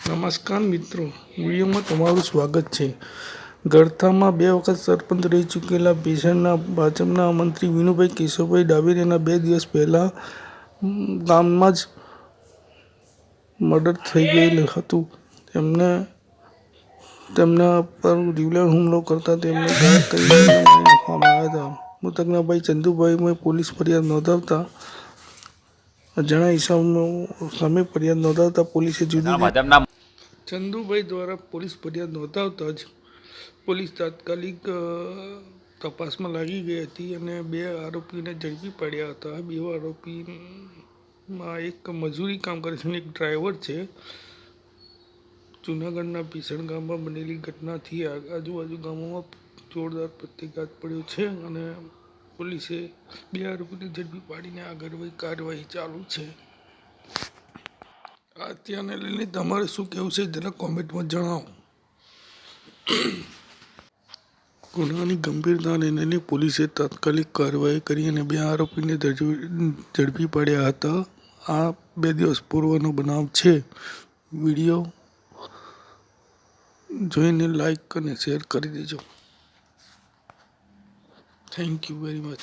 નમસ્કાર મિત્રો, વિડીયોમાં તમારું સ્વાગત છે. ગળથામાં 2 વખત સરપંચ રહી ચૂકેલા ભીષણના ભાજપના મંત્રી વિનુભાઈ કેશવભાઈ ડાભીરેના 2 દિવસ પહેલા ગામમાં જ મર્ડર થઈ ગયેલું હતું. તેમના પર જીવલેણ હુમલો કરતા તેમને ઘાયલ કરી નાખવામાં આવ્યા હતા. મૃતકના ભાઈ ચંદુભાઈએ પોલીસ ફરિયાદ નોંધાવતા અજાણ્યા ઈસમો સામે ફરિયાદ નોંધાવતા પોલીસે ચંદુભાઈ દ્વારા પોલીસ ફરિયાદ નોંધાવતા જ પોલીસ તાત્કાલિક તપાસમાં લાગી ગઈ હતી અને 2 આરોપીને ઝડપી પાડ્યા હતા. 2 આરોપીમાં એક મજૂરી કામ કરે છે અને એક ડ્રાઈવર છે. જૂનાગઢના ભીષણ ગામમાં બનેલી ઘટનાથી આજુબાજુ ગામોમાં જોરદાર પ્રતિઘાત પડ્યો છે અને પોલીસે 2 આરોપીને ઝડપી પાડીને આગળની કાર્યવાહી ચાલુ છે. આ હત્યાને લઈને તમારે શું કહેવું છે જરા કોમેન્ટમાં જણાવો. ગુનાની ગંભીરતાને લઈને પોલીસે તાત્કાલિક કાર્યવાહી કરી અને 2 આરોપીને ઝડપી પાડ્યા હતા. આ 2 દિવસ પૂર્વનો બનાવ છે. વિડીયો જોઈને લાઈક અને શેર કરી દેજો. Thank you very much.